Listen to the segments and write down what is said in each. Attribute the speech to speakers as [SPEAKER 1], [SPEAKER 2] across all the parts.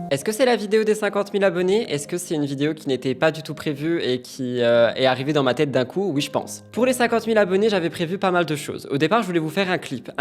[SPEAKER 1] Est-ce que c'est la vidéo des 50 000 abonnés? Est-ce que c'est une vidéo qui n'était pas du tout prévue et qui est arrivée dans ma tête d'un coup? Oui, je pense. Pour les 50 000 abonnés, j'avais prévu pas mal de choses. Au départ, je voulais vous faire un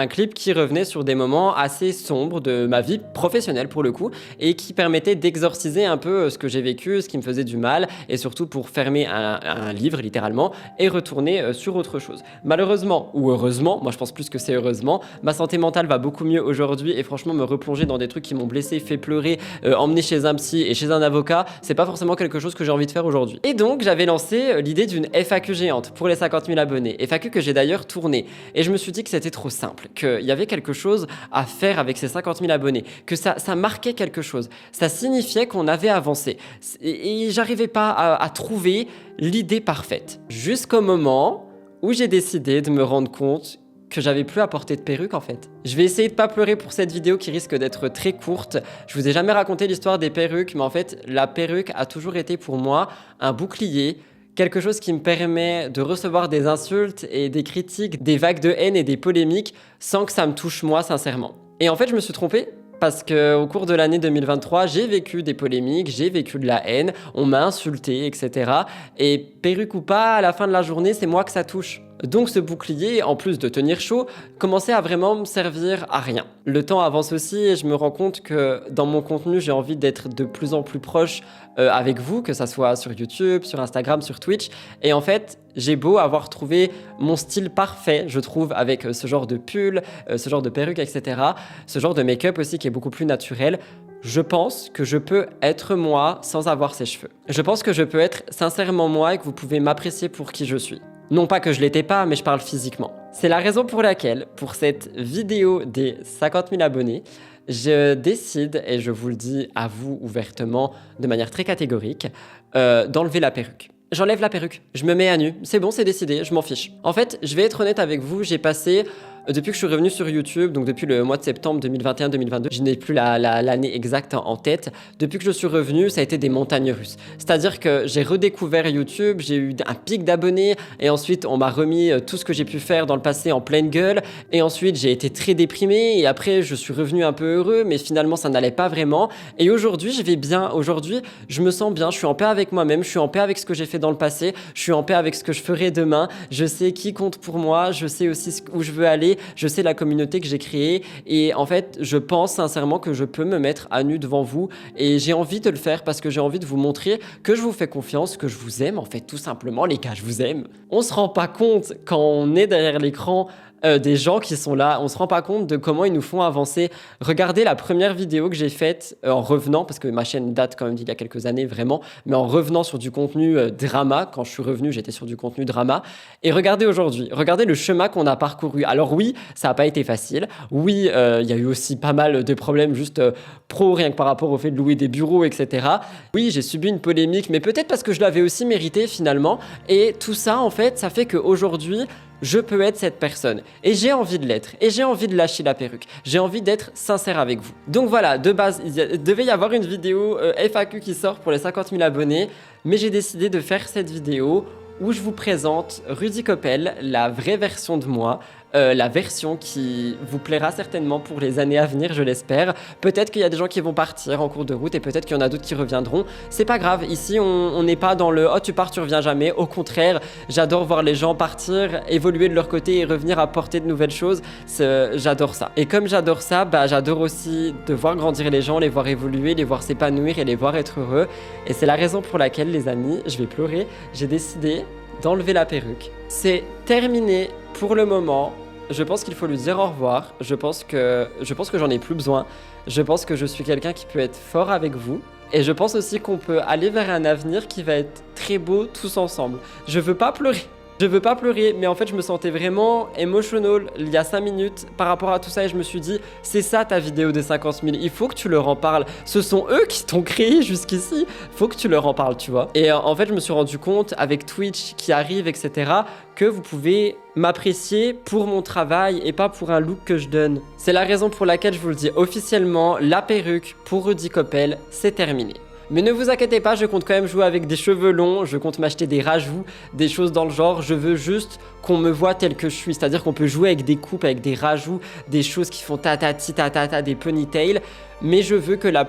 [SPEAKER 1] clip qui revenait sur des moments assez sombres de ma vie professionnelle pour le coup, et qui permettait d'exorciser un peu ce que j'ai vécu, ce qui me faisait du mal, et surtout pour fermer un livre littéralement et retourner sur autre chose. Malheureusement, ou heureusement, moi je pense plus que c'est heureusement, ma santé mentale va beaucoup mieux aujourd'hui, et franchement me replonger dans des trucs qui m'ont blessé, fait pleurer, emmener chez un psy et chez un avocat, c'est pas forcément quelque chose que j'ai envie de faire aujourd'hui. Et donc j'avais lancé l'idée d'une FAQ géante pour les 50 000 abonnés, FAQ que j'ai d'ailleurs tournée, et je me suis dit que c'était trop simple, qu'il y avait quelque chose à faire avec ces 50 000 abonnés, que ça marquait quelque chose, ça signifiait qu'on avait avancé, et j'arrivais pas à trouver l'idée parfaite. Jusqu'au moment où j'ai décidé de me rendre compte que j'avais plus à porter de perruque en fait. Je vais essayer de pas pleurer pour cette vidéo qui risque d'être très courte. Je vous ai jamais raconté l'histoire des perruques, mais en fait, la perruque a toujours été pour moi un bouclier, quelque chose qui me permet de recevoir des insultes et des critiques, des vagues de haine et des polémiques sans que ça me touche moi sincèrement. Et en fait, je me suis trompé. Parce qu'au cours de l'année 2023, j'ai vécu des polémiques, j'ai vécu de la haine, on m'a insulté, etc. Et perruque ou pas, à la fin de la journée, c'est moi que ça touche. Donc ce bouclier, en plus de tenir chaud, commençait à vraiment me servir à rien. Le temps avance aussi et je me rends compte que dans mon contenu, j'ai envie d'être de plus en plus proche avec vous, que ça soit sur YouTube, sur Instagram, sur Twitch. Et en fait, j'ai beau avoir trouvé mon style parfait, je trouve, avec ce genre de pull, ce genre de perruque, etc. Ce genre de make-up aussi qui est beaucoup plus naturel. Je pense que je peux être moi sans avoir ces cheveux. Je pense que je peux être sincèrement moi et que vous pouvez m'apprécier pour qui je suis. Non pas que je l'étais pas, mais je parle physiquement. C'est la raison pour laquelle, pour cette vidéo des 50 000 abonnés, je décide, et je vous le dis à vous ouvertement, de manière très catégorique, d'enlever la perruque. J'enlève la perruque, je me mets à nu, c'est bon, c'est décidé, je m'en fiche. En fait, je vais être honnête avec vous, j'ai passé, depuis que je suis revenu sur YouTube, donc depuis le mois de septembre 2021-2022, je n'ai plus l'année exacte en tête, depuis que je suis revenu, ça a été des montagnes russes. C'est-à-dire que j'ai redécouvert YouTube, j'ai eu un pic d'abonnés, et ensuite on m'a remis tout ce que j'ai pu faire dans le passé en pleine gueule, et ensuite j'ai été très déprimé, et après je suis revenu un peu heureux, mais finalement ça n'allait pas vraiment, et aujourd'hui je vais bien, aujourd'hui je me sens bien, je suis en paix avec moi-même, je suis en paix avec ce que j'ai fait dans le passé, je suis en paix avec ce que je ferai demain, je sais qui compte pour moi, je sais aussi où je veux aller, je sais la communauté que j'ai créée, et en fait je pense sincèrement que je peux me mettre à nu devant vous, et j'ai envie de le faire parce que j'ai envie de vous montrer que je vous fais confiance, que je vous aime en fait, tout simplement les gars, je vous aime. On se rend pas compte quand on est derrière l'écran des gens qui sont là, on se rend pas compte de comment ils nous font avancer. Regardez la première vidéo que j'ai faite en revenant, parce que ma chaîne date quand même d'il y a quelques années vraiment, mais en revenant sur du contenu drama. Quand je suis revenu, j'étais sur du contenu drama, et regardez aujourd'hui, regardez le chemin qu'on a parcouru. Alors oui, ça n'a pas été facile, oui, il y a eu aussi pas mal de problèmes juste pro, rien que par rapport au fait de louer des bureaux, etc. Oui, j'ai subi une polémique, mais peut-être parce que je l'avais aussi mérité finalement, et tout ça en fait, ça fait qu'aujourd'hui, je peux être cette personne, et j'ai envie de l'être, et j'ai envie de lâcher la perruque, j'ai envie d'être sincère avec vous. Donc voilà, de base, il devait y avoir une vidéo FAQ qui sort pour les 50 000 abonnés, mais j'ai décidé de faire cette vidéo où je vous présente Rudy Koppel, la vraie version de moi, la version qui vous plaira certainement pour les années à venir, je l'espère. Peut-être qu'il y a des gens qui vont partir en cours de route et peut-être qu'il y en a d'autres qui reviendront. C'est pas grave, ici on n'est pas dans le « oh tu pars, tu reviens jamais ». Au contraire, j'adore voir les gens partir, évoluer de leur côté et revenir apporter de nouvelles choses. J'adore ça. Et comme j'adore ça, j'adore aussi de voir grandir les gens, les voir évoluer, les voir s'épanouir et les voir être heureux. Et c'est la raison pour laquelle, les amis, je vais pleurer, j'ai décidé d'enlever la perruque. C'est terminé pour le moment. Je pense qu'il faut lui dire au revoir. Je pense que j'en ai plus besoin. Je pense que je suis quelqu'un qui peut être fort avec vous. Et je pense aussi qu'on peut aller vers un avenir qui va être très beau tous ensemble. Je veux pas pleurer. Je veux pas pleurer, mais en fait je me sentais vraiment emotional il y a 5 minutes par rapport à tout ça, et je me suis dit, c'est ça ta vidéo des 50 000, il faut que tu leur en parles. Ce sont eux qui t'ont créé jusqu'ici, faut que tu leur en parles, tu vois. Et en fait je me suis rendu compte avec Twitch qui arrive, etc., que vous pouvez m'apprécier pour mon travail et pas pour un look que je donne. C'est la raison pour laquelle je vous le dis officiellement, la perruque pour Rudy Koppel, c'est terminé. Mais ne vous inquiétez pas, je compte quand même jouer avec des cheveux longs, je compte m'acheter des rajouts, des choses dans le genre. Je veux juste qu'on me voit tel que je suis, c'est-à-dire qu'on peut jouer avec des coupes, avec des rajouts, des choses qui font tatati tatata, des ponytails. Mais je veux que la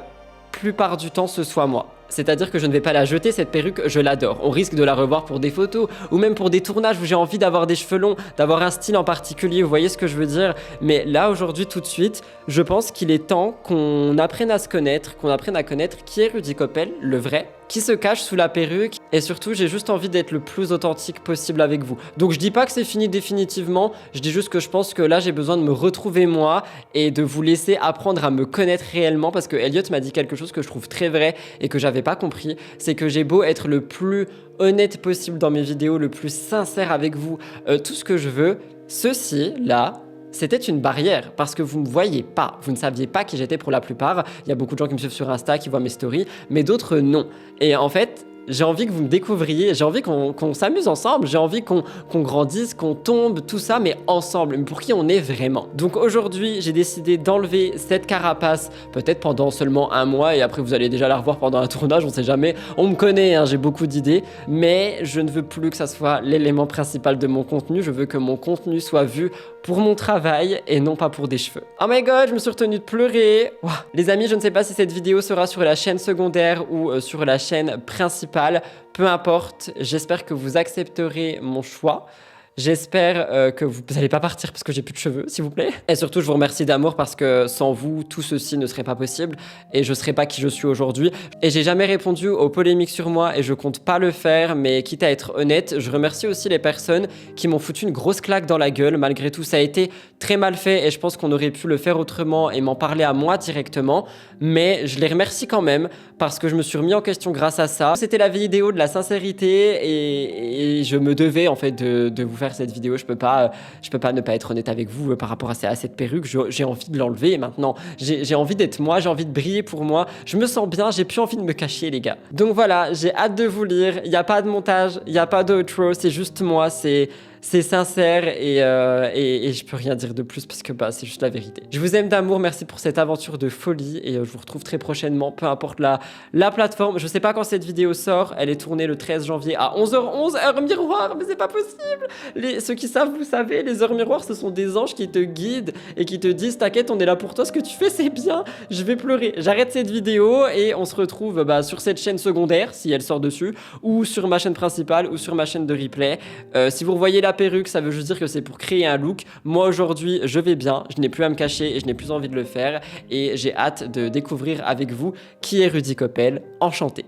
[SPEAKER 1] plupart du temps ce soit moi. C'est-à-dire que je ne vais pas la jeter, cette perruque, je l'adore. On risque de la revoir pour des photos ou même pour des tournages où j'ai envie d'avoir des cheveux longs, d'avoir un style en particulier, vous voyez ce que je veux dire? Mais là, aujourd'hui, tout de suite, je pense qu'il est temps qu'on apprenne à se connaître, qu'on apprenne à connaître qui est Rudy Koppel, le vrai, qui se cache sous la perruque, et surtout, j'ai juste envie d'être le plus authentique possible avec vous. Donc je dis pas que c'est fini définitivement, je dis juste que je pense que là, j'ai besoin de me retrouver moi et de vous laisser apprendre à me connaître réellement, parce que Elliot m'a dit quelque chose que je trouve très vrai et que j'avais pas compris, c'est que j'ai beau être le plus honnête possible dans mes vidéos, le plus sincère avec vous, tout ce que je veux, ceci, là, c'était une barrière parce que vous ne me voyez pas, vous ne saviez pas qui j'étais pour la plupart. Il y a beaucoup de gens qui me suivent sur Insta, qui voient mes stories, mais d'autres non. Et en fait, j'ai envie que vous me découvriez, j'ai envie qu'on s'amuse ensemble, j'ai envie qu'on grandisse, qu'on tombe, tout ça, mais ensemble, mais pour qui on est vraiment. Donc aujourd'hui, j'ai décidé d'enlever cette carapace, peut-être pendant seulement un mois, et après vous allez déjà la revoir pendant un tournage, on sait jamais. On me connaît, hein, j'ai beaucoup d'idées, mais je ne veux plus que ça soit l'élément principal de mon contenu, je veux que mon contenu soit vu pour mon travail et non pas pour des cheveux. Oh my god, je me suis retenu de pleurer. Ouah. Les amis, je ne sais pas si cette vidéo sera sur la chaîne secondaire ou sur la chaîne principale. Peu importe, j'espère que vous accepterez mon choix. J'espère que vous n'allez pas partir parce que j'ai plus de cheveux, s'il vous plaît. Et surtout, je vous remercie d'amour parce que sans vous, tout ceci ne serait pas possible et je serais pas qui je suis aujourd'hui. Et j'ai jamais répondu aux polémiques sur moi et je compte pas le faire, mais quitte à être honnête, je remercie aussi les personnes qui m'ont foutu une grosse claque dans la gueule. Malgré tout, ça a été très mal fait et je pense qu'on aurait pu le faire autrement et m'en parler à moi directement. Mais je les remercie quand même parce que je me suis remis en question grâce à ça. C'était la vidéo de la sincérité et je me devais en fait de vous faire cette vidéo. Je peux pas ne pas être honnête avec vous par rapport à cette perruque. J'ai envie de l'enlever maintenant. J'ai envie d'être moi, j'ai envie de briller pour moi. Je me sens bien, j'ai plus envie de me cacher les gars. Donc voilà, j'ai hâte de vous lire. Il n'y a pas de montage, il n'y a pas d'outro, c'est juste moi, c'est sincère et je peux rien dire de plus parce que bah, c'est juste la vérité. Je vous aime d'amour, merci pour cette aventure de folie et je vous retrouve très prochainement, peu importe la plateforme. Je sais pas quand cette vidéo sort, elle est tournée le 13 janvier à 11h11, heure miroir, mais c'est pas possible. Ceux qui savent, vous savez, les heures miroirs, ce sont des anges qui te guident et qui te disent t'inquiète, on est là pour toi, ce que tu fais c'est bien, je vais pleurer. J'arrête cette vidéo et on se retrouve bah, sur cette chaîne secondaire, si elle sort dessus, ou sur ma chaîne principale, ou sur ma chaîne de replay. Si vous revoyez la perruque, ça veut juste dire que c'est pour créer un look. Moi aujourd'hui, je vais bien, je n'ai plus à me cacher et je n'ai plus envie de le faire et j'ai hâte de découvrir avec vous qui est Rudy Koppel. Enchanté.